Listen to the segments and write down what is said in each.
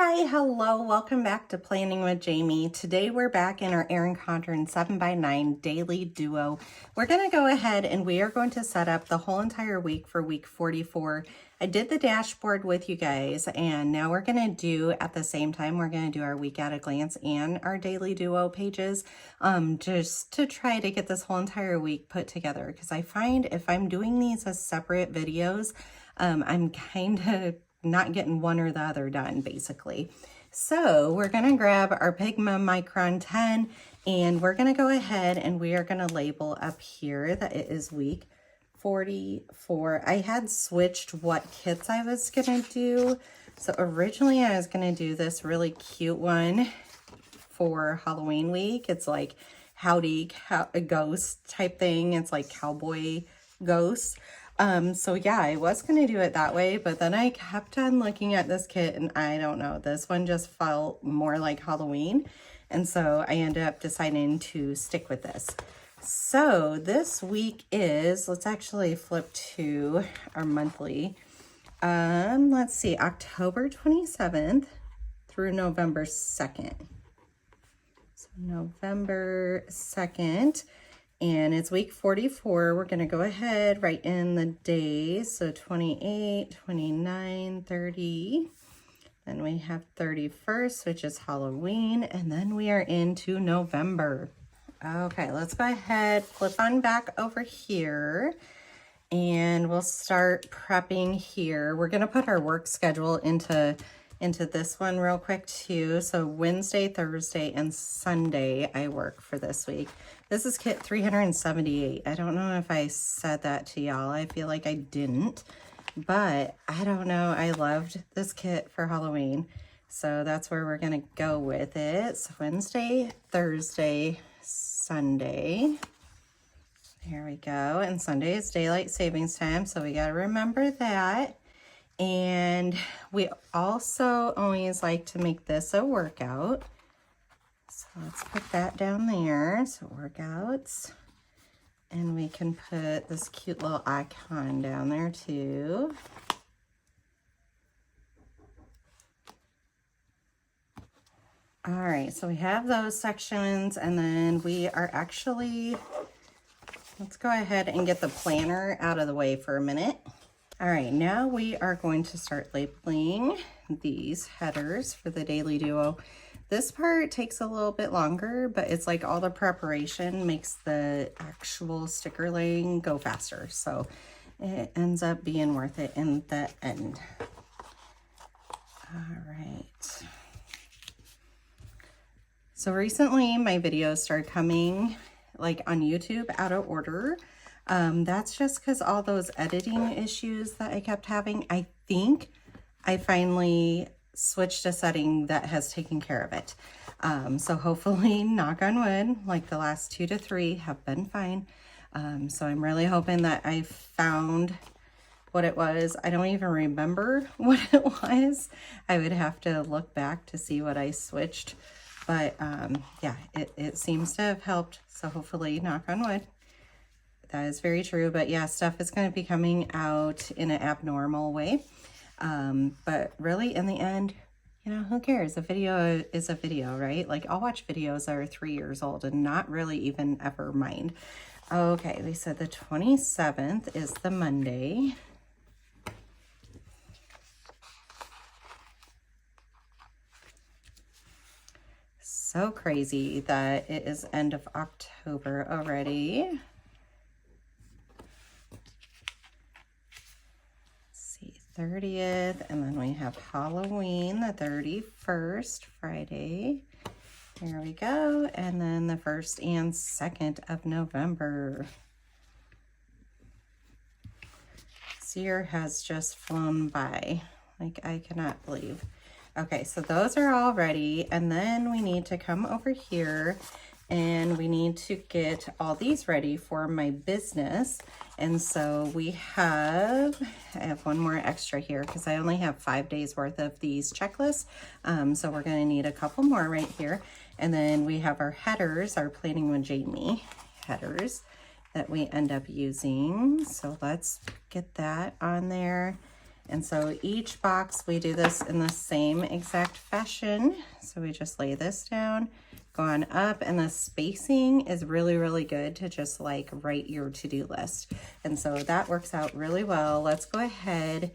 Hi, hello, welcome back to Planning with Jamie. Today we're back in our Erin Condren 7x9 daily duo. We're going to go ahead and we are going to set up the whole entire week for week 44. I did the dashboard with you guys, and now we're going to do, at the same time, we're going to do our week at a glance and our daily duo pages, just to try to get this whole entire week put together, because I find if I'm doing these as separate videos, I'm kind of not getting one or the other done, basically. So we're going to grab our Pigma Micron 10, and we're going to go ahead and we are going to label up here that it is week 44. I had switched what kits I was going to do. So originally I was going to do this really cute one for Halloween week. It's like howdy ghost type thing. It's like cowboy ghosts. So yeah, I was going to do it that way, but then I kept on looking at this kit and I don't know, this one just felt more like Halloween. And so I ended up deciding to stick with this. So this week is, let's actually flip to our monthly. Let's see, October 27th through November 2nd. So November 2nd. And it's week 44. We're going to go ahead, write in the days. So 28, 29, 30. Then we have 31st, which is Halloween. And then we are into November. Okay, let's go ahead, flip on back over here. And we'll start prepping here. We're going to put our work schedule into this one real quick too. So Wednesday, Thursday, and Sunday I work for this week. This is kit 378. I don't know if I said that to y'all. I feel like I didn't, but I don't know. I loved this kit for Halloween. So that's where we're going to go with it. So Wednesday, Thursday, Sunday. Here we go. And Sunday is daylight savings time. So we got to remember that. And we also always like to make this a workout. So let's put that down there. So workouts. And we can put this cute little icon down there too. All right, so we have those sections, and then we are actually, let's go ahead and get the planner out of the way for a minute. All right, now we are going to start labeling these headers for the daily duo. This part takes a little bit longer, but it's like all the preparation makes the actual sticker laying go faster. So it ends up being worth it in the end. All right. So recently my videos started coming like on YouTube out of order. That's just because all those editing issues that I kept having, I think I finally switched a setting that has taken care of it. So hopefully, knock on wood, like the last 2 to 3 have been fine. So I'm really hoping that I found what it was. I don't even remember what it was. I would have to look back to see what I switched. But yeah, it seems to have helped. So hopefully, knock on wood. That is very true, but yeah, stuff is going to be coming out in an abnormal way. But really, in the end, you know, who cares? A video is a video, right? Like, I'll watch videos that are 3 years old and not really even ever mind. Okay, we said the 27th is the Monday. So crazy that it is end of October already. 30th, and then we have Halloween, the 31st, Friday. Here we go, and then the 1st and 2nd of November. This year has just flown by, like I cannot believe. Okay, so those are all ready, and then we need to come over here and we need to get all these ready for my business. And so I have one more extra here because I only have 5 days worth of these checklists. So we're going to need a couple more right here. And then we have our headers, our Planning with Jamie headers that we end up using. So let's get that on there. And so each box, we do this in the same exact fashion. So we just lay this down, go on up, and the spacing is really, really good to just like write your to-do list. And so that works out really well. Let's go ahead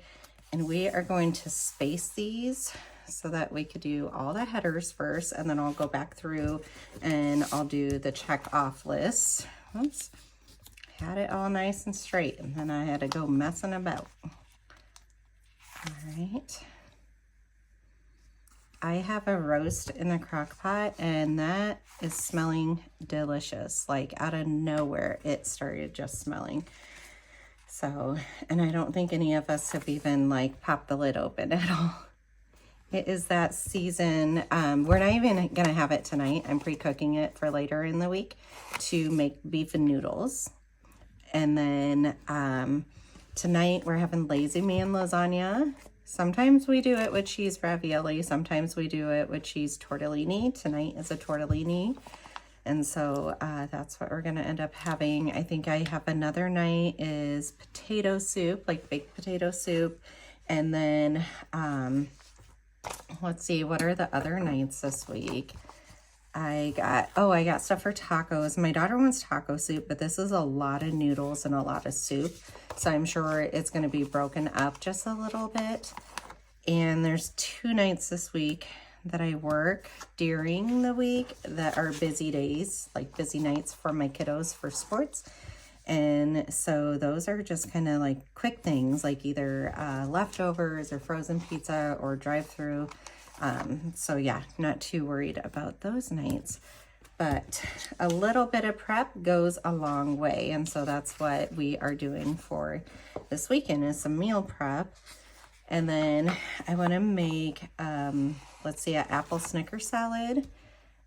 and we are going to space these so that we could do all the headers first, and then I'll go back through and I'll do the check off list. Oops, had it all nice and straight, and then I had to go messing about. All right. I have a roast in the crock pot, and that is smelling delicious. Like out of nowhere, it started just smelling. So, and I don't think any of us have even like popped the lid open at all. It is that season. We're not even gonna have it tonight. I'm pre-cooking it for later in the week to make beef and noodles. And then tonight we're having lazy man lasagna. Sometimes we do it with cheese ravioli. Sometimes we do it with cheese tortellini. Tonight is a tortellini. And so that's what we're gonna end up having. I think I have another night is potato soup, like baked potato soup. And then, let's see, what are the other nights this week? I got stuff for tacos. My daughter wants taco soup, but this is a lot of noodles and a lot of soup. So I'm sure it's going to be broken up just a little bit. And there's 2 nights this week that I work during the week that are busy days, like busy nights for my kiddos for sports. And so those are just kind of like quick things, like either leftovers or frozen pizza or drive-through. So yeah, not too worried about those nights, but a little bit of prep goes a long way. And so that's what we are doing for this weekend is some meal prep. And then I want to make, let's see, an apple Snicker salad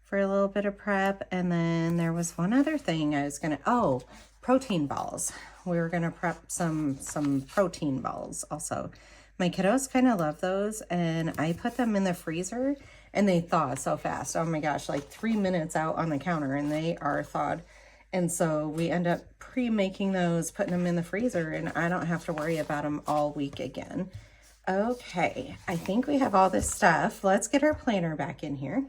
for a little bit of prep. And then there was one other thing I was going to, protein balls. We were going to prep some protein balls also. My kiddos kind of love those, and I put them in the freezer and they thaw so fast. Oh my gosh, like 3 minutes out on the counter and they are thawed. And so we end up pre-making those, putting them in the freezer, and I don't have to worry about them all week again. Okay, I think we have all this stuff. Let's get our planner back in here.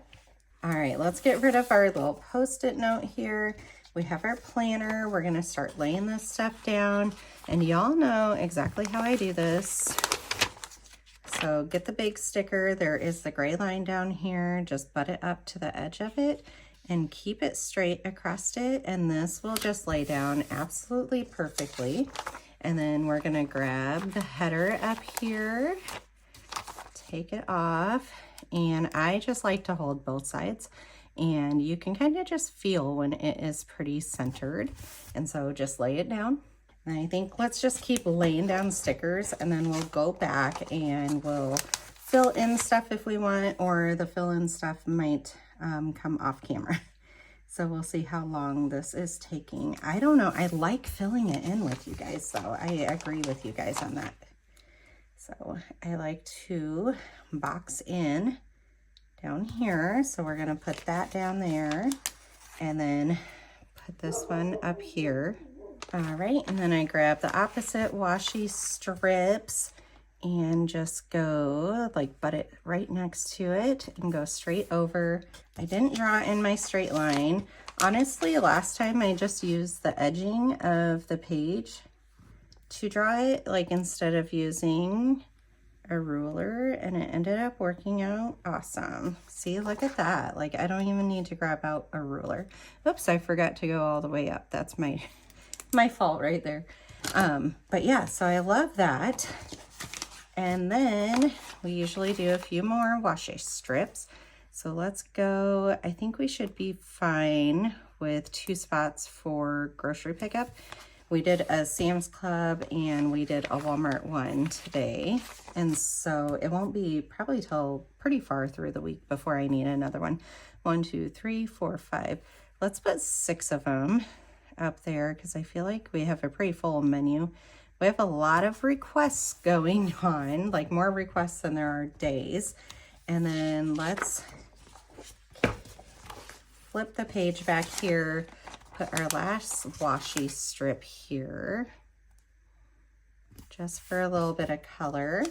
All right, let's get rid of our little Post-it note here. We have our planner. We're gonna start laying this stuff down, and y'all know exactly how I do this. So get the big sticker. There is the gray line down here. Just butt it up to the edge of it and keep it straight across it. And this will just lay down absolutely perfectly. And then we're gonna grab the header up here, take it off. And I just like to hold both sides. And you can kind of just feel when it is pretty centered. And so just lay it down. And I think let's just keep laying down stickers, and then we'll go back and we'll fill in stuff if we want, or the fill in stuff might come off camera. So we'll see how long this is taking. I don't know. I like filling it in with you guys, so I agree with you guys on that. So I like to box in down here. So we're gonna put that down there and then put this one up here. All right, and then I grab the opposite washi strips and just go like butt it right next to it and go straight over. I didn't draw in my straight line. Honestly, last time I just used the edging of the page to draw it, like instead of using a ruler, and it ended up working out awesome. See, look at that. Like I don't even need to grab out a ruler. Oops, I forgot to go all the way up. That's my fault right there. But yeah, so I love that. And then we usually do a few more washi strips. So let's go. I think we should be fine with 2 spots for grocery pickup. We did a Sam's Club and we did a Walmart one today. And so it won't be probably till pretty far through the week before I need another one. 1, 2, 3, 4, 5. Let's put 6 of them up there because I feel like we have a pretty full menu. We have a lot of requests going on, like more requests than there are days. And then let's flip the page back here, put our last washi strip here, just for a little bit of color.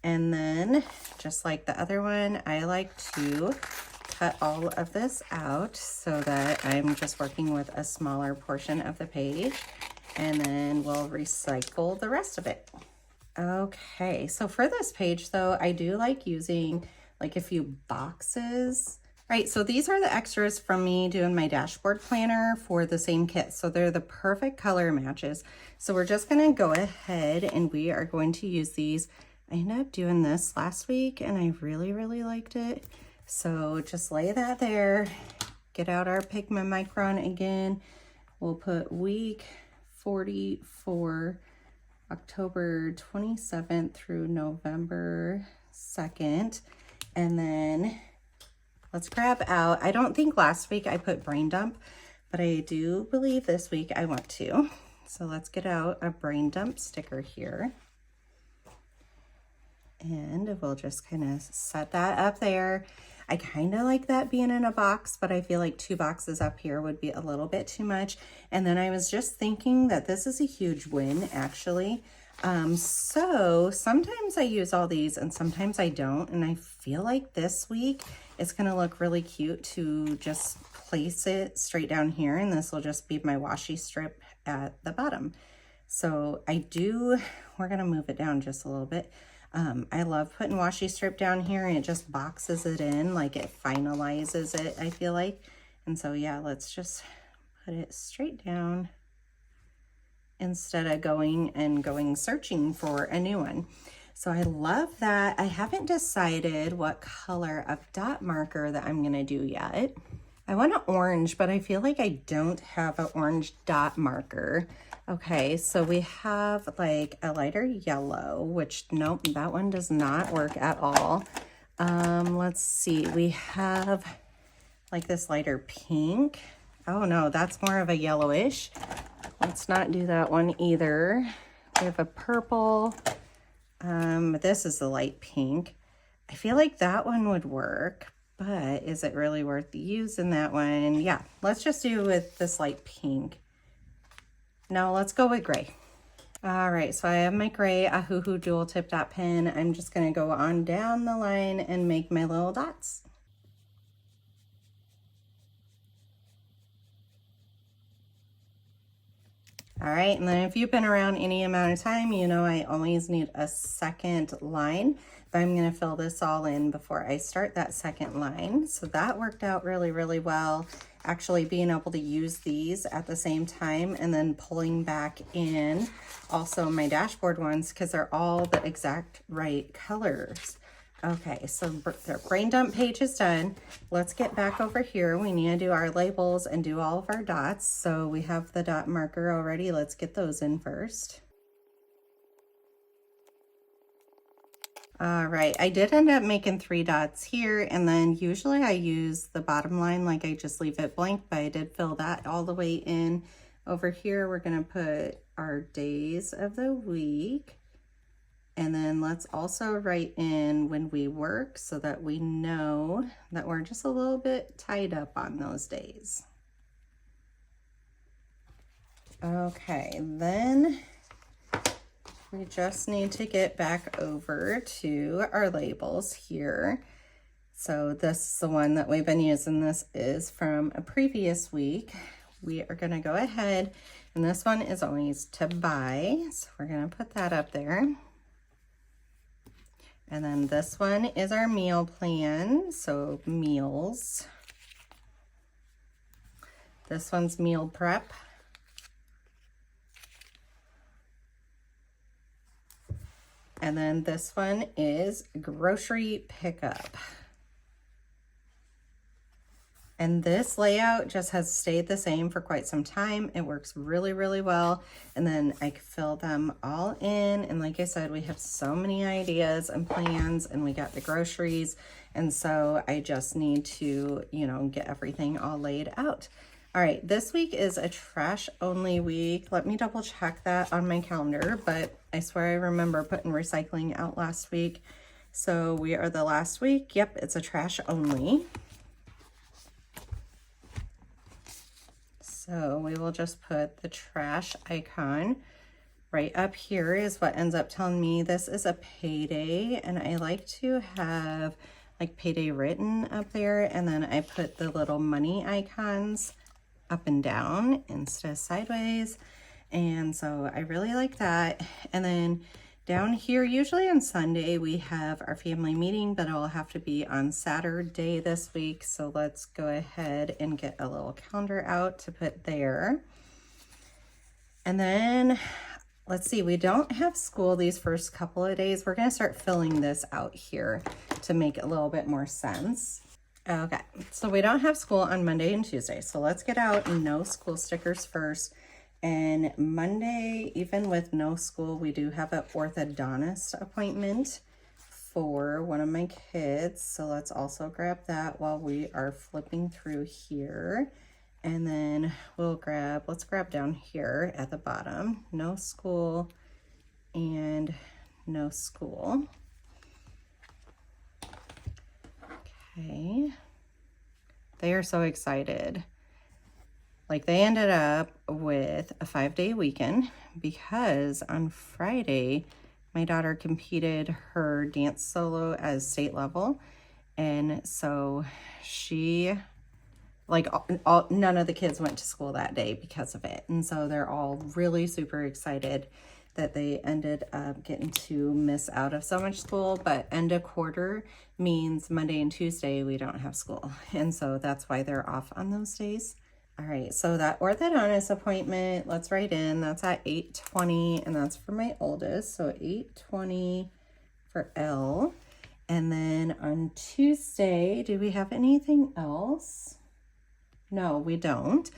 And then, just like the other one, I like to cut all of this out so that I'm just working with a smaller portion of the page, and then we'll recycle the rest of it. Okay, so for this page though, I do like using like a few boxes. Right, so these are the extras from me doing my dashboard planner for the same kit. So they're the perfect color matches. So we're just gonna go ahead and we are going to use these. I ended up doing this last week and I really liked it. So just lay that there, get out our pigment micron again. We'll put week 44, October 27th through November 2nd. And then let's grab out, I don't think last week I put brain dump, but I do believe this week I want to. So let's get out a brain dump sticker here. And we'll just kind of set that up there. I kind of like that being in a box, but I feel like 2 boxes up here would be a little bit too much. And then I was just thinking that this is a huge win, actually. So sometimes I use all these and sometimes I don't. And I feel like this week it's going to look really cute to just place it straight down here. And this will just be my washi strip at the bottom. So we're going to move it down just a little bit. I love putting washi strip down here and it just boxes it in, like it finalizes it, I feel like. And so yeah, let's just put it straight down instead of going searching for a new one. So I love that. I haven't decided what color of dot marker that I'm gonna do yet. I want an orange, but I feel like I don't have an orange dot marker. Okay, so we have like a lighter yellow, which nope, that one does not work at all. Let's see, we have like this lighter pink. Oh no, that's more of a yellowish. Let's not do that one either. We have a purple. This is the light pink. I feel like that one would work, but is it really worth using that one? Yeah, let's just do with this light pink. No, let's go with gray. All right, so I have my gray Ahuhu dual tip dot pen. I'm just gonna go on down the line and make my little dots. All right, and then if you've been around any amount of time, you know I always need a second line, but I'm gonna fill this all in before I start that second line. So that worked out really well. Actually being able to use these at the same time and then pulling back in also my dashboard ones because they're all the exact right colors. Okay, so the brain dump page is done. Let's get back over here. We need to do our labels and do all of our dots. So we have the dot marker already. Let's get those in first. All right, I did end up making 3 dots here, and then usually I use the bottom line, like I just leave it blank, but I did fill that all the way in. Over here, we're gonna put our days of the week. And then let's also write in when we work so that we know that we're just a little bit tied up on those days. Okay, then we just need to get back over to our labels here. So this is the one that we've been using. This is from a previous week. We are gonna go ahead, and this one is always to buy. So we're gonna put that up there. And then this one is our meal plan, so meals. This one's meal prep. And then this one is grocery pickup. And this layout just has stayed the same for quite some time. It works really well. And then I fill them all in. And like I said, we have so many ideas and plans, and we got the groceries. And so I just need to, you know, get everything all laid out. All right, this week is a trash only week. Let me double check that on my calendar, but I swear I remember putting recycling out last week. So we are the last week. Yep, it's a trash only. So we will just put the trash icon Right up here is what ends up telling me this is a payday, and I like to have like payday written up there, and then I put the little money icons up and down instead of sideways. And so I really like that. And then down here, usually on Sunday, we have our family meeting, but it'll have to be on Saturday this week. So let's go ahead and get a little calendar out to put there. And then let's see, we don't have school these first couple of days. We're going to start filling this out here to make a little bit more sense. Okay, so we don't have school on Monday and Tuesday. So let's get out no school stickers first. And Monday, even with no school, we do have an orthodontist appointment for one of my kids. So let's also grab that while we are flipping through here. And then let's grab down here at the bottom, no school and no school. Okay. They are so excited. Like, they ended up with a 5-day weekend because on Friday, my daughter competed her dance solo as state level. And so she, like, none of the kids went to school that day because of it. And so they're all really super excited that they ended up getting to miss out of so much school. But end of quarter means Monday and Tuesday we don't have school. And so that's why they're off on those days. All right, so that orthodontist appointment, let's write in, that's at 8:20, and that's for my oldest, so 8:20 for Elle. And then on Tuesday, do we have anything else? No, we don't.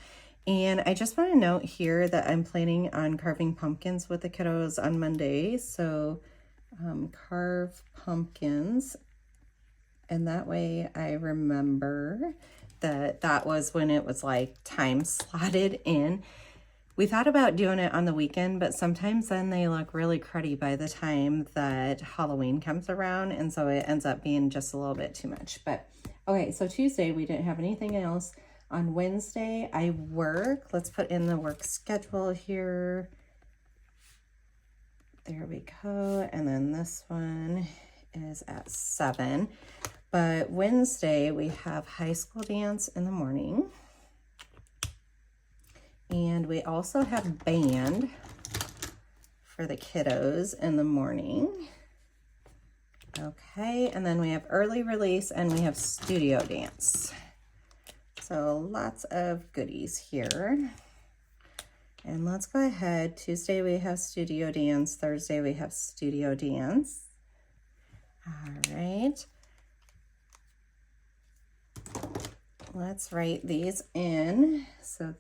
And I just want to note here that I'm planning on carving pumpkins with the kiddos on Monday, so carve pumpkins, and that way I remember that was when it was like time slotted in. We thought about doing it on the weekend, but sometimes then they look really cruddy by the time that Halloween comes around, and so it ends up being just a little bit too much. But okay, so Tuesday we didn't have anything else. On Wednesday I work. Let's put in the work schedule here. There we go. And then this one is at 7. But Wednesday, we have high school dance in the morning. And we also have band for the kiddos in the morning. Okay, and then we have early release and we have studio dance. So lots of goodies here. And let's go ahead. Tuesday, we have studio dance. Thursday, we have studio dance. All right. Let's write these in. So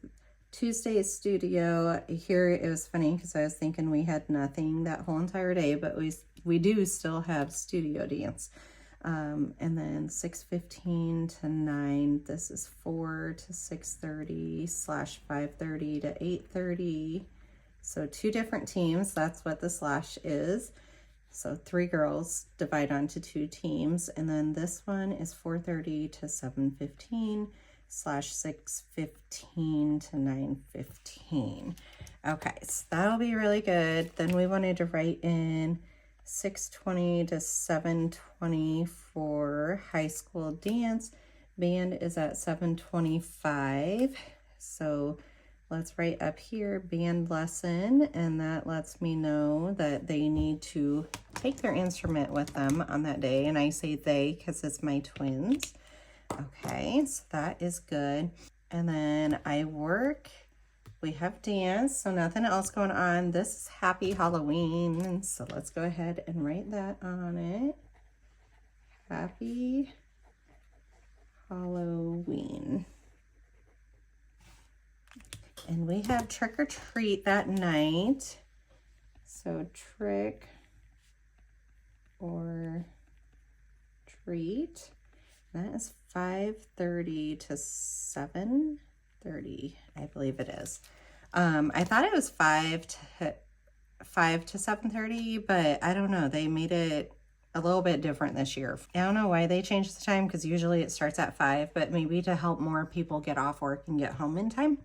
Tuesday is studio. Here it was funny because I was thinking we had nothing that whole entire day, but we do still have studio dance. And then 6:15 to 9. This is 4 to 6:30 / 5:30 to 8:30. So 2 different teams. That's what the slash is. So 3 girls divide onto 2 teams. And then this one is 4:30 to 7:15 / 6:15 to 9:15. Okay, so that'll be really good. Then we wanted to write in 6:20 to 7:20 for high school dance. Band is at 7:25. So let's write up here band lesson, and that lets me know that they need to take their instrument with them on that day. And I say they because it's my twins. Okay, so that is good. And then I work. We have dance, so nothing else going on. This is Happy Halloween. So let's go ahead and write that on it. Happy Halloween. And we have trick or treat that night. So trick or treat. That is 5:30 to 7:30, I believe it is. I thought it was 5 to 7:30, but I don't know. They made it a little bit different this year. I don't know why they changed the time because usually it starts at 5, but maybe to help more people get off work and get home in time.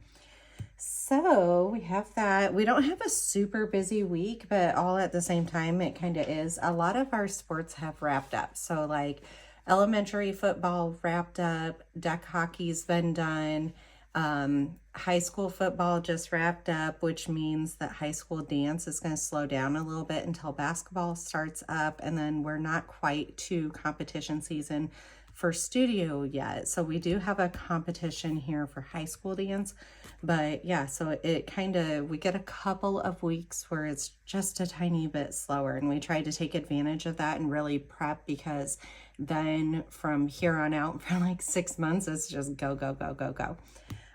So we have that. We don't have a super busy week, but all at the same time, it kind of is. A lot of our sports have wrapped up. So like elementary football wrapped up, deck hockey's been done. High school football just wrapped up, which means that high school dance is going to slow down a little bit until basketball starts up. And then we're not quite to competition season for studio yet. So we do have a competition here for high school dance. But yeah, so it kind of, we get a couple of weeks where it's just a tiny bit slower, and we try to take advantage of that and really prep, because then from here on out for like 6 months, it's just go, go, go, go, go.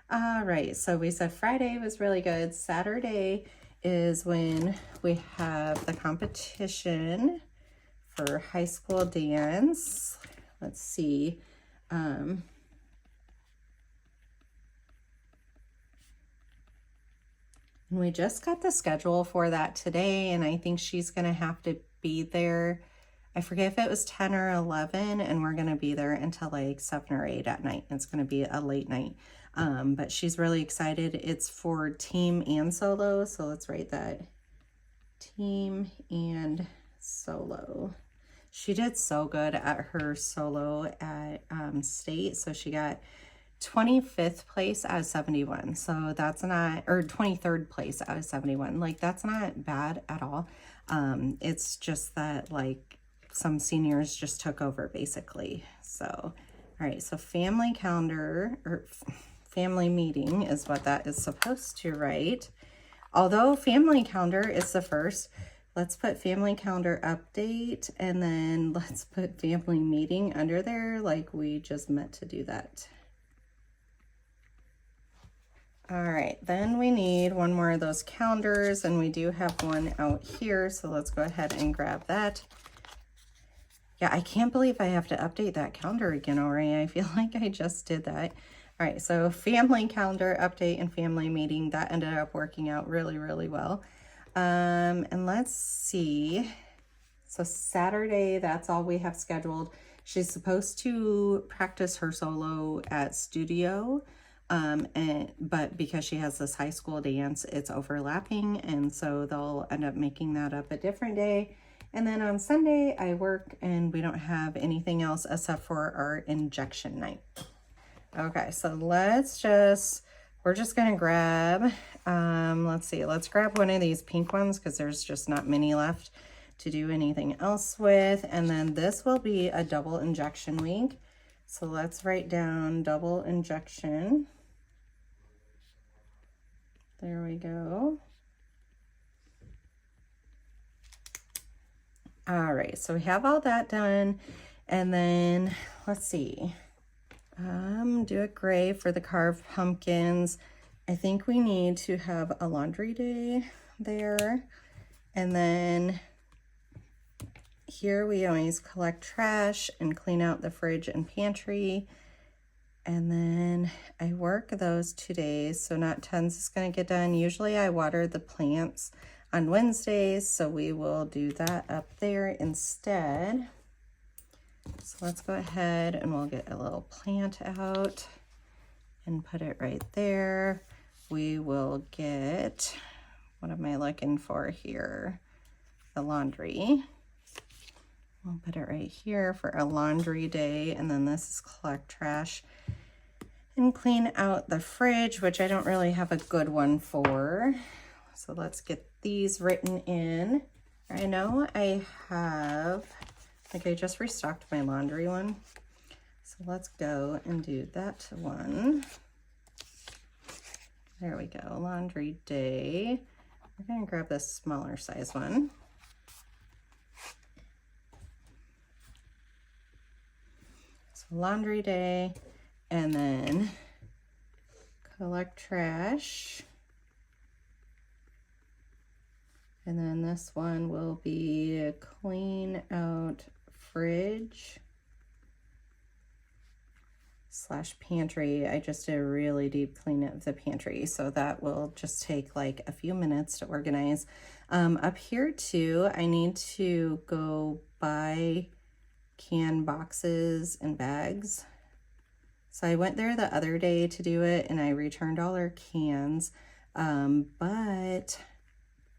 All right, so we said Friday was really good. Saturday is when we have the competition for high school dance. Let's see. And we just got the schedule for that today, and I think she's going to have to be there. I forget if it was 10 or 11, and we're going to be there until like 7 or 8 at night. It's going to be a late night. But she's really excited. It's for team and solo, so let's write that. Team and solo. She did so good at her solo at state, so she got 25th place out of 71. So that's not, or 23rd place out of 71. Like, that's not bad at all. It's just that like some seniors just took over basically. So, all right. So family calendar, or family meeting is what that is supposed to write. Although family calendar is the first, let's put family calendar update, and then let's put family meeting under there, like we just meant to do that. All right, then we need one more of those calendars, and we do have one out here, so let's go ahead and grab that. Yeah, I can't believe I have to update that calendar again already. I feel like I just did that. All right, so family calendar update and family meeting, that ended up working out really, really well. And let's see. So Saturday, that's all we have scheduled. She's supposed to practice her solo at studio. But because she has this high school dance, it's overlapping, and so they'll end up making that up a different day. And then on Sunday I work, and we don't have anything else except for our injection night. Okay, so we're just gonna grab, let's see, let's grab one of these pink ones, because there's just not many left to do anything else with. And then this will be a double injection week. So let's write down double injection. There we go. All right, so we have all that done. And then let's see. Do it gray for the carved pumpkins. I think we need to have a laundry day there. And then here we always collect trash and clean out the fridge and pantry. And then I work those 2 days, so not tons is going to get done. Usually I water the plants on Wednesdays, so we will do that up there instead. So let's go ahead and we'll get a little plant out and put it right there. We will get, what am I looking for here? The laundry. We'll put it right here for a laundry day, and then this is collect trash and clean out the fridge, which I don't really have a good one for. So let's get these written in. I know I have, like, I just restocked my laundry one. So let's go and do that one. There we go, laundry day. We're gonna grab this smaller size one. Laundry day, and then collect trash, and then this one will be clean out fridge / pantry. I just did a really deep clean of the pantry, so that will just take like a few minutes to organize. Up here too, I need to go buy can boxes and bags. So I went there the other day to do it, and I returned all our cans. but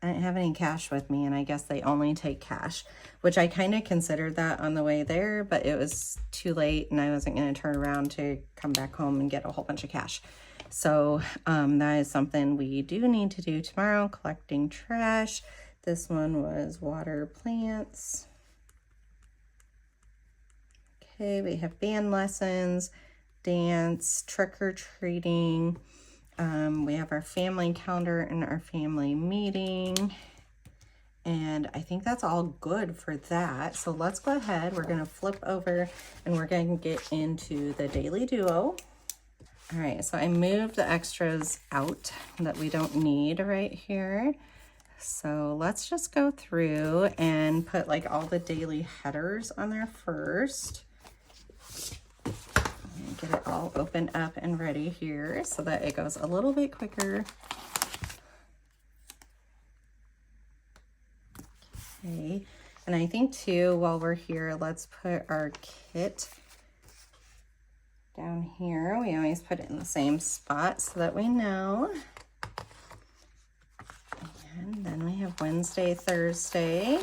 I didn't have any cash with me, and I guess they only take cash, which I kind of considered that on the way there, but it was too late and I wasn't going to turn around to come back home and get a whole bunch of cash. So that is something we do need to do tomorrow, collecting trash. This one was water plants. Okay, we have band lessons, dance, trick-or-treating. We have our family calendar and our family meeting. And I think that's all good for that. So let's go ahead. We're going to flip over and we're going to get into the daily duo. All right, so I moved the extras out that we don't need right here. So let's just go through and put like all the daily headers on there first. And get it all opened up and ready here so that it goes a little bit quicker. Okay, and I think too, while we're here, let's put our kit down here. We always put it in the same spot so that we know. And then we have Wednesday, Thursday.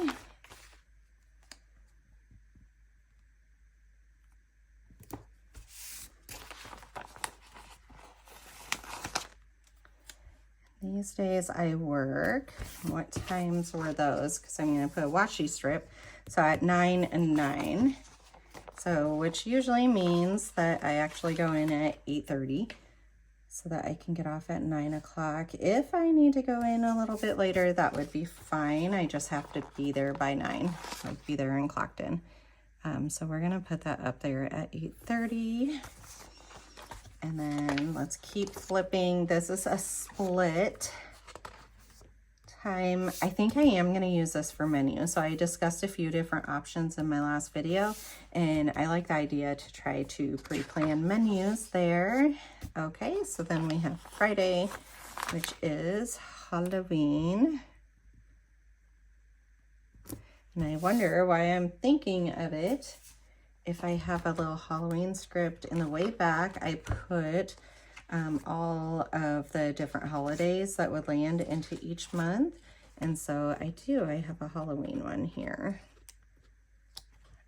These days I work. What times were those? Because I'm going to put a washi strip. So at 9 and 9. So which usually means that I actually go in at 8:30 so that I can get off at 9 o'clock. If I need to go in a little bit later, that would be fine. I just have to be there by 9, like be there and clocked in. So we're going to put that up there at 8:30. And then let's keep flipping. This is a split time. I think I am going to use this for menu. So I discussed a few different options in my last video, and I like the idea to try to pre-plan menus there. Okay, so then we have Friday, which is Halloween. And I wonder why I'm thinking of it. If I have a little Halloween script in the way back, I put all of the different holidays that would land into each month. And so I have a Halloween one here.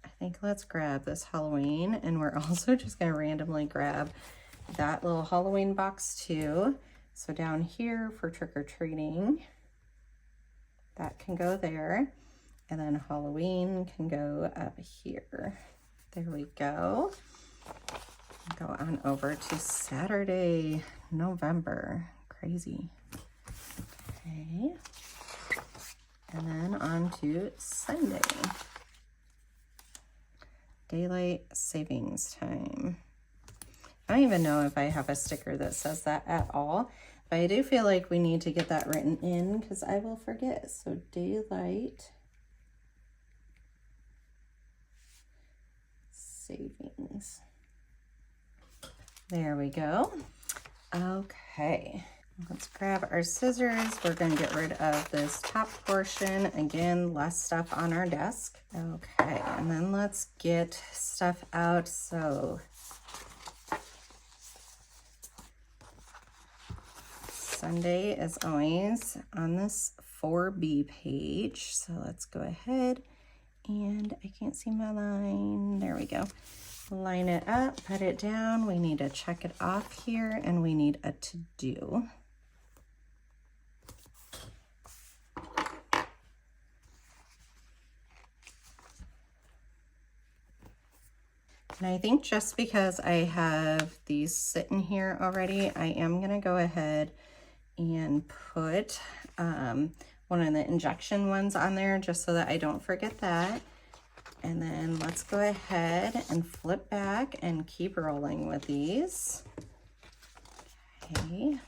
I think let's grab this Halloween, and we're also just going to randomly grab that little Halloween box too. So down here for trick-or-treating, that can go there. And then Halloween can go up here. There we go. Go on over to Saturday, November. Crazy. Okay. And then on to Sunday. Daylight savings time. I don't even know if I have a sticker that says that at all, but I do feel like we need to get that written in because I will forget. So daylight savings. There we go. Okay, let's grab our scissors. We're going to get rid of this top portion. Again, less stuff on our desk. Okay, and then let's get stuff out. So Sunday is always on this 4B page. So let's go ahead. And I can't see my line. There we go. Line it up, put it down. We need to check it off here, and we need a to-do. And I think just because I have these sitting here already, I am going to go ahead and put one of the injection ones on there just so that I don't forget that. And then let's go ahead and flip back and keep rolling with these. Okay.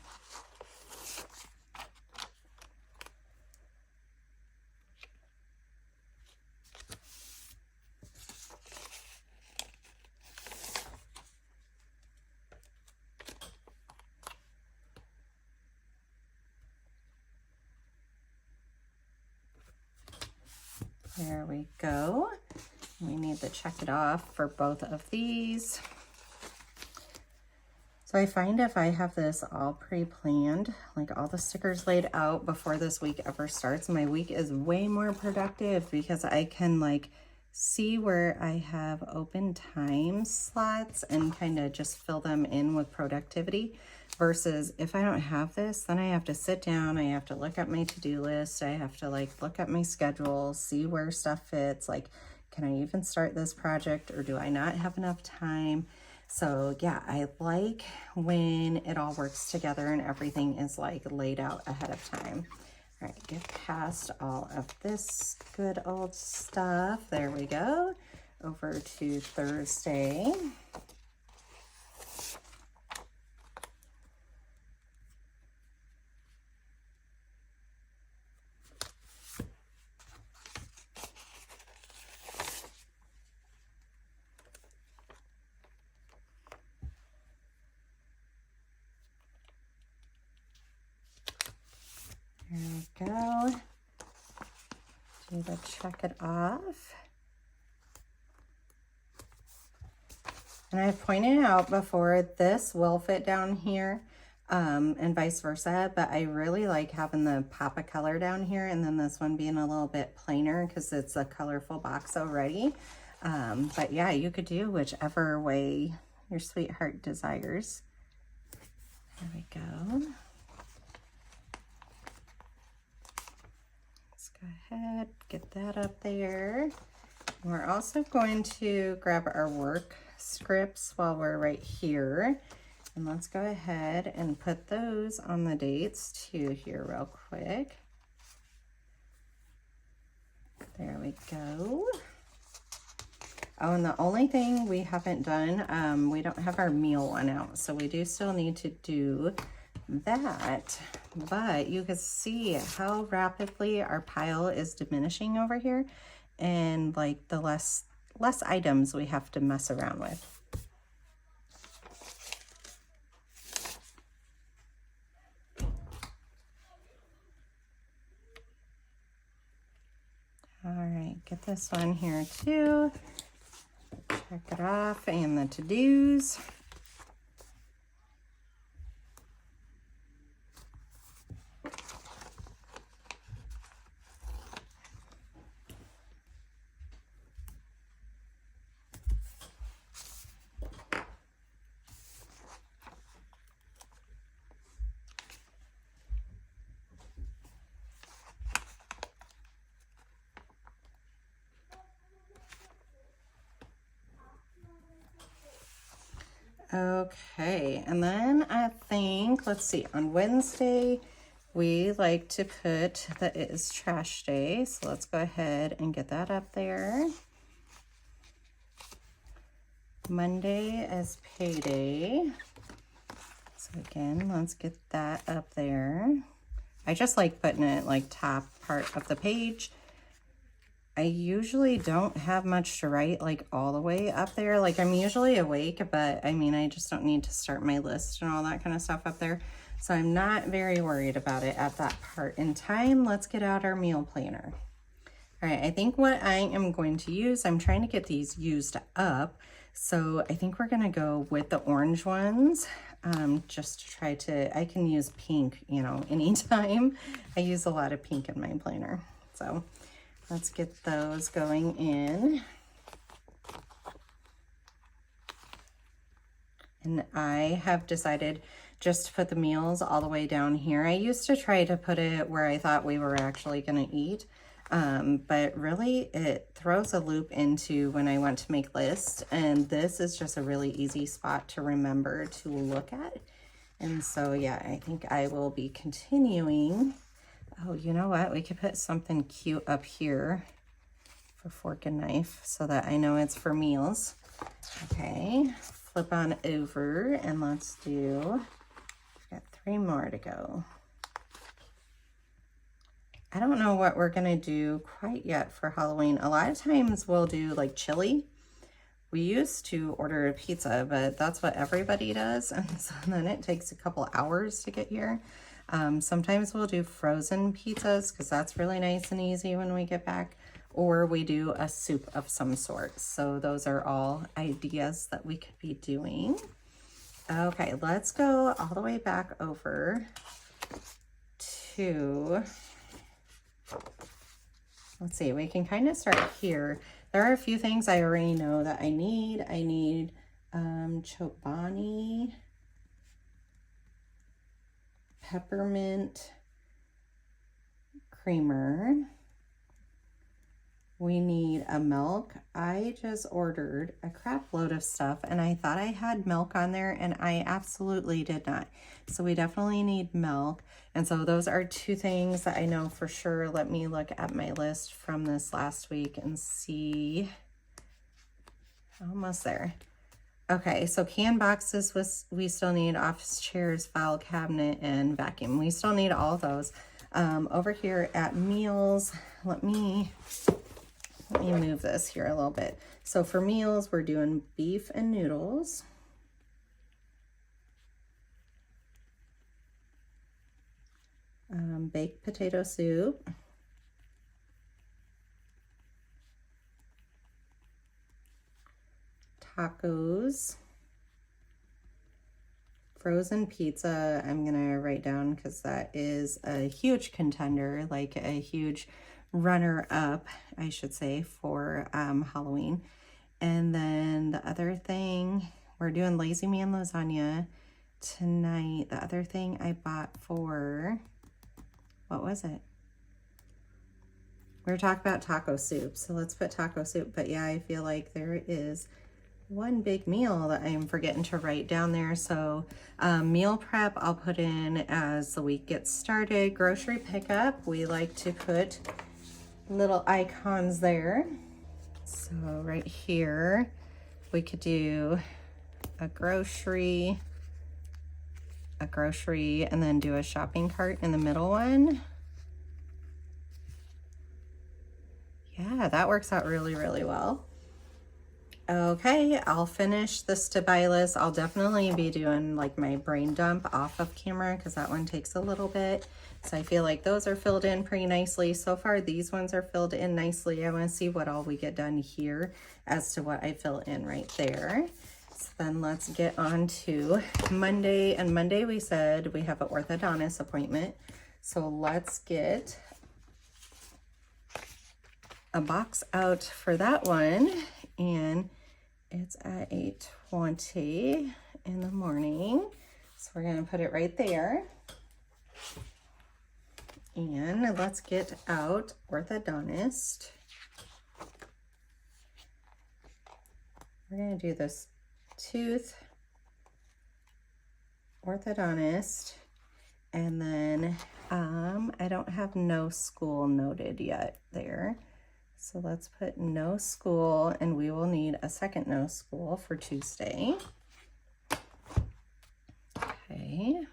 There we go. We need to check it off for both of these. So I find if I have this all pre-planned, like all the stickers laid out before this week ever starts, my week is way more productive because I can like see where I have open time slots and kind of just fill them in with productivity. Versus if I don't have this, then I have to sit down, I have to look at my to-do list, I have to like look at my schedule, see where stuff fits, like can I even start this project or do I not have enough time? So yeah, I like when it all works together and everything is like laid out ahead of time. All right, get past all of this good old stuff. There we go. Over to Thursday. There we go. Do the check it off. And I've pointed out before, this will fit down here and vice versa, but I really like having the pop of color down here and then this one being a little bit plainer because it's a colorful box already. But yeah, you could do whichever way your sweetheart desires. There we go. Go ahead, get that up there. We're also going to grab our work scripts while we're right here. And let's go ahead and put those on the dates too here real quick. There we go. Oh, and the only thing we haven't done, we don't have our meal one out. So we do still need to do that, but you can see how rapidly our pile is diminishing over here and like the less items we have to mess around with. All right, get this one here too. Check it off and the to-dos. Okay, and then I think, let's see, on Wednesday, we like to put that it is trash day. So let's go ahead and get that up there. Monday is payday. So again, let's get that up there. I just like putting it like top part of the page. I usually don't have much to write like all the way up there. Like I'm usually awake, but I mean, I just don't need to start my list and all that kind of stuff up there. So I'm not very worried about it at that part in time. Let's get out our meal planner. All right, I think what I am going to use, I'm trying to get these used up. So I think we're gonna go with the orange ones. Just to try to, I can use pink, you know, anytime. I use a lot of pink in my planner. So let's get those going in. And I have decided just to put the meals all the way down here. I used to try to put it where I thought we were actually gonna eat, but really it throws a loop into when I want to make lists. And this is just a really easy spot to remember to look at. And so, yeah, I think I will be continuing. Oh, you know what? We could put something cute up here for fork and knife so that I know it's for meals. Okay, flip on over and let's do, we've got 3 more to go. I don't know what we're gonna do quite yet for Halloween. A lot of times we'll do like chili. We used to order a pizza, but that's what everybody does. And so then it takes a couple hours to get here. Sometimes we'll do frozen pizzas because that's really nice and easy when we get back, or we do a soup of some sort. So those are all ideas that we could be doing. Okay, let's go all the way back over to, let's see, we can kind of start here. There are a few things I already know that I need. I need Chobani peppermint creamer. We need a milk. I just ordered a crap load of stuff and I thought I had milk on there and I absolutely did not. So we definitely need milk. And so those are two things that I know for sure. Let me look at my list from this last week and see. Almost there. Okay, so can boxes, we still need office chairs, file cabinet, and vacuum. We still need all those. Over here at meals, let me move this here a little bit. So for meals, we're doing beef and noodles. Baked potato soup. Tacos. Frozen pizza, I'm gonna write down because that is a huge contender, like a huge runner-up, I should say, for Halloween. And then the other thing, we're doing Lazy Man lasagna tonight. The other thing I bought for, what was it? We were talking about taco soup, so let's put taco soup. But yeah, I feel like there is one big meal that I'm forgetting to write down there. So meal prep, I'll put in as the week gets started. Grocery pickup, we like to put little icons there. So right here, we could do a grocery, and then do a shopping cart in the middle one. Yeah, that works out really, really well. Okay, I'll finish this to buy list. I'll definitely be doing like my brain dump off of camera because that one takes a little bit. So I feel like those are filled in pretty nicely. So far, these ones are filled in nicely. I want to see what all we get done here as to what I fill in right there. So then let's get on to Monday. And Monday we said we have an orthodontist appointment. So let's get a box out for that one. And it's at 8:20 in the morning. So we're gonna put it right there. And let's get out orthodontist. We're gonna do this tooth, orthodontist, and then I don't have no school noted yet there. So let's put no school, and we will need a second no school for Tuesday. Okay.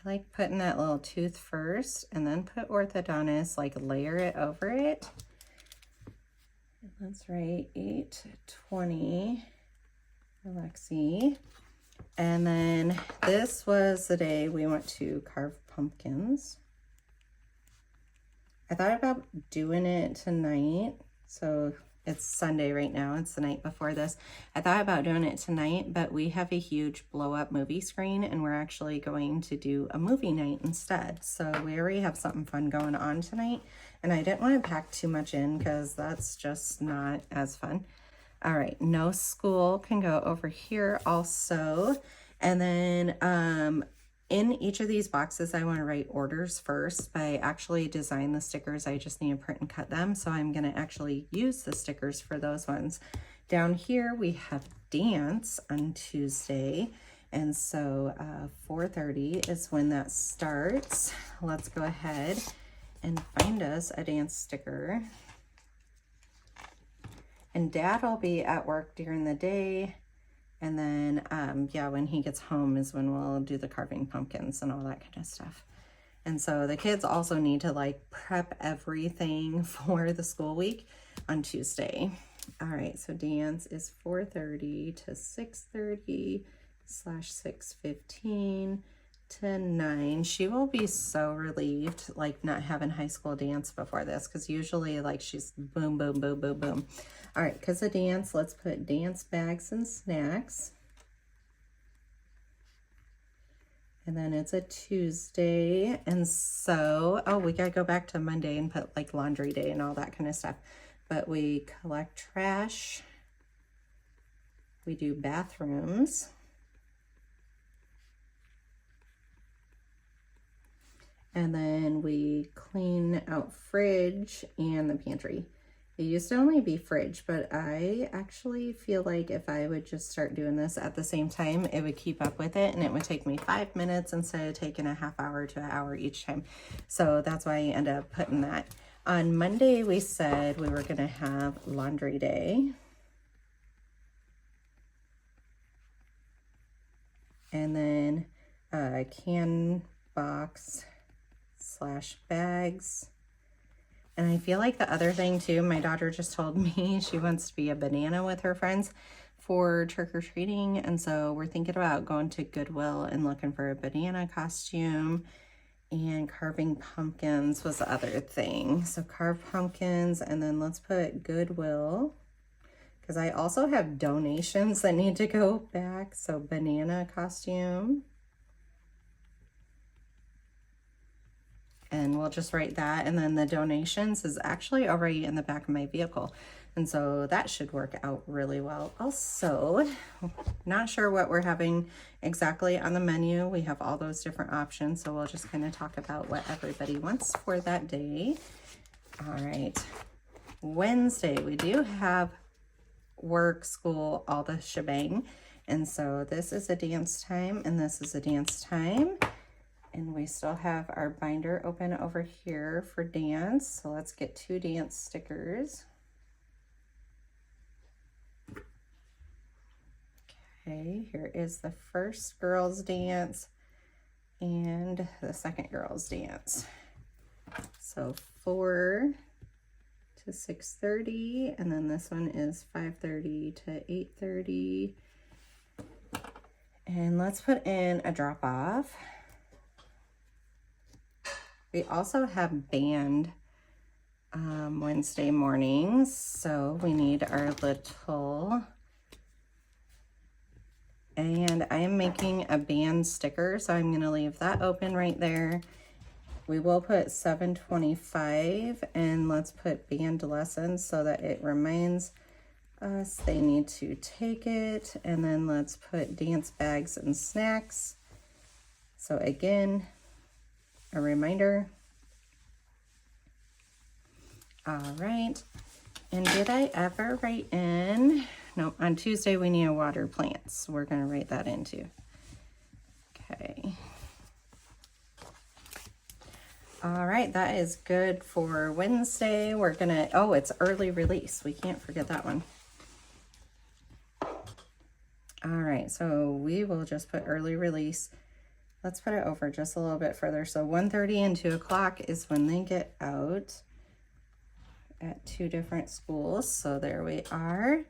I like putting that little tooth first and then put orthodontist, like layer it over it. And let's write 8:20 for Lexi. And then this was the day we went to carve pumpkins. I thought about doing it tonight. So it's Sunday right now. It's the night before this. I thought about doing it tonight, but we have a huge blow up movie screen and we're actually going to do a movie night instead. So we already have something fun going on tonight. And I didn't want to pack too much in because that's just not as fun. All right, no school can go over here also. And then in each of these boxes, I want to write orders first. I actually designed the stickers. I just need to print and cut them. So I'm going to actually use the stickers for those ones. Down here, we have dance on Tuesday. And so 4:30 is when that starts. Let's go ahead and find us a dance sticker. And Dad will be at work during the day. And then, yeah, when he gets home is when we'll do the carving pumpkins and all that kind of stuff. And so the kids also need to like prep everything for the school week on Tuesday. All right, so dance is 4:30 to 6:30 / 6:15. to 9. She will be so relieved, like not having high school dance before this, because usually like she's boom, boom, boom, boom, boom. All right, because of dance, let's put dance bags and snacks. And then it's a Tuesday, and so, oh, we gotta go back to Monday and put like laundry day and all that kind of stuff. But we collect trash, we do bathrooms, and then we clean out fridge and the pantry. It used to only be fridge, but I actually feel like if I would just start doing this at the same time, it would keep up with it, and it would take me 5 minutes instead of taking a half hour to an hour each time. So that's why I end up putting that. On Monday, we said we were gonna have laundry day. And then can box / bags. And I feel like the other thing too, my daughter just told me she wants to be a banana with her friends for trick-or-treating. And so we're thinking about going to Goodwill and looking for a banana costume, and carving pumpkins was the other thing. So carve pumpkins, and then let's put Goodwill, because I also have donations that need to go back. So banana costume. And we'll just write that, and then the donations is actually already in the back of my vehicle, and so that should work out really well. Also, not sure what we're having exactly on the menu. We have all those different options, so we'll just kind of talk about what everybody wants for that day. All right, Wednesday, we do have work, school, all the shebang, and so this is a dance time, and this is a dance time. And we still have our binder open over here for dance. So let's get 2 dance stickers. Okay, here is the first girls dance and the second girls dance. So 4 to 6:30, and then this one is 5:30 to 8:30. And let's put in a drop off. We also have band Wednesday mornings, so we need our little, and I am making a band sticker, so I'm gonna leave that open right there. We will put 7:25, and let's put band lessons so that it reminds us they need to take it. And then let's put dance bags and snacks. So again, a reminder. All right, and did I ever write in? No, on Tuesday we need a water plant, so we're gonna write that in too. Okay. All right, that is good for Wednesday. We're gonna, oh, it's early release. We can't forget that one. All right, so we will just put early release. Let's put it over just a little bit further. So 1:30 and 2 o'clock is when they get out at 2 different schools. So there we are.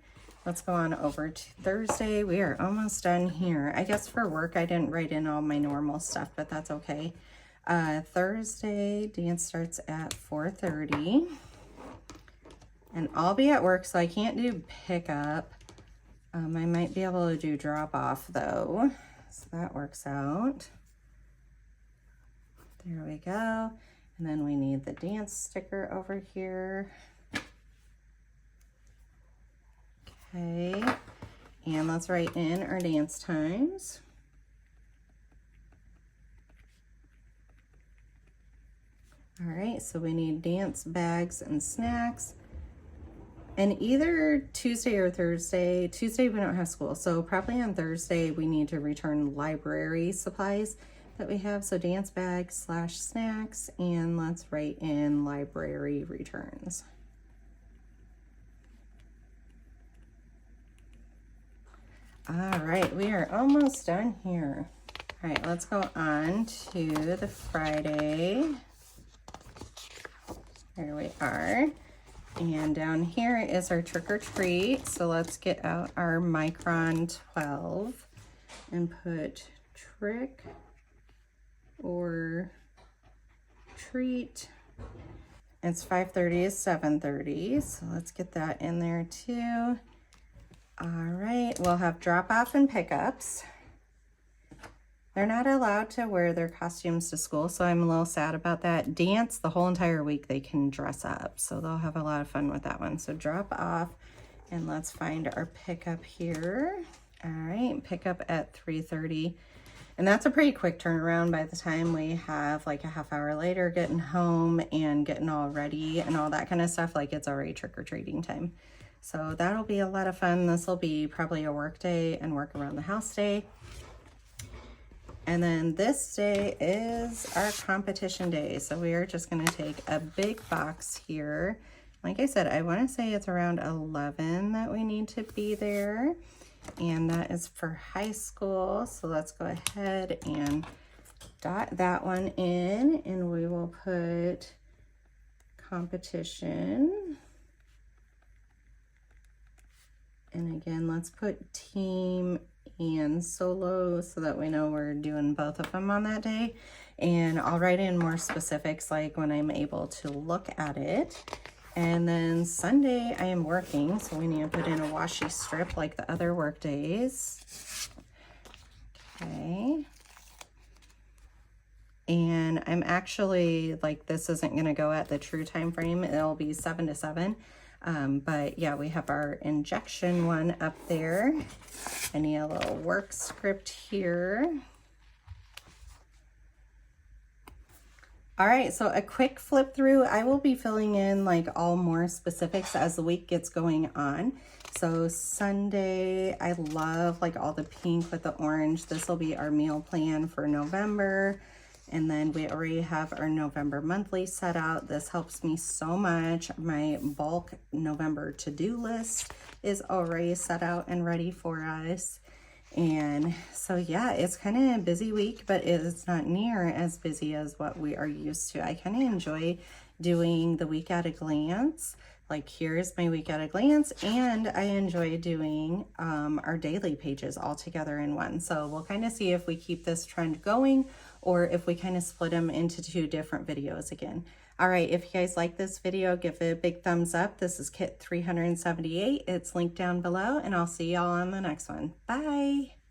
Let's go on over to Thursday. We are almost done here. I guess for work, I didn't write in all my normal stuff, but that's okay. Thursday, dance starts at 4:30. And I'll be at work, so I can't do pickup. I might be able to do drop off though. So that works out. There we go. And then we need the dance sticker over here. Okay. And let's write in our dance times. All right, so we need dance bags and snacks. And either Tuesday or Thursday, Tuesday we don't have school, so probably on Thursday we need to return library supplies that we have. So dance bags / snacks, and let's write in library returns. All right, we are almost done here. All right, let's go on to the Friday. There we are. And down here is our trick or treat. So let's get out our Micron 12 and put trick or treat. It's 5:30 to 7:30, so let's get that in there too. All right, we'll have drop-off and pickups. They're not allowed to wear their costumes to school, so I'm a little sad about that. Dance, the whole entire week they can dress up, so they'll have a lot of fun with that one. So drop off, and let's find our pickup here. All right, pickup at 3:30. And that's a pretty quick turnaround by the time we have like a half hour later getting home and getting all ready and all that kind of stuff. Like it's already trick-or-treating time. So that'll be a lot of fun. This will be probably a work day and work around the house day. And then this day is our competition day. So we are just gonna take a big box here. Like I said, I wanna say it's around 11 that we need to be there. And that is for high school. So let's go ahead and dot that one in, and we will put competition. And again, let's put team and solo so that we know we're doing both of them on that day. And I'll write in more specifics like when I'm able to look at it. And then Sunday I am working, so we need to put in a washi strip like the other work days. Okay. And I'm actually, like, this isn't gonna go at the true time frame. It'll be 7 to 7. But yeah, we have our injection one up there. I need a little work script here. All right, so a quick flip through. I will be filling in like all more specifics as the week gets going on. So Sunday, I love like all the pink with the orange. This will be our meal plan for November. And then we already have our November monthly set out. This helps me so much. My bulk November to-do list is already set out and ready for us. And so yeah, it's kind of a busy week, but it's not near as busy as what we are used to. I kind of enjoy doing the week at a glance. Like here's my week at a glance, and I enjoy doing our daily pages all together in one. So we'll kind of see if we keep this trend going or if we kind of split them into 2 different videos again. All right, if you guys like this video, give it a big thumbs up. This is kit 378. It's linked down below, and I'll see y'all on the next one. Bye.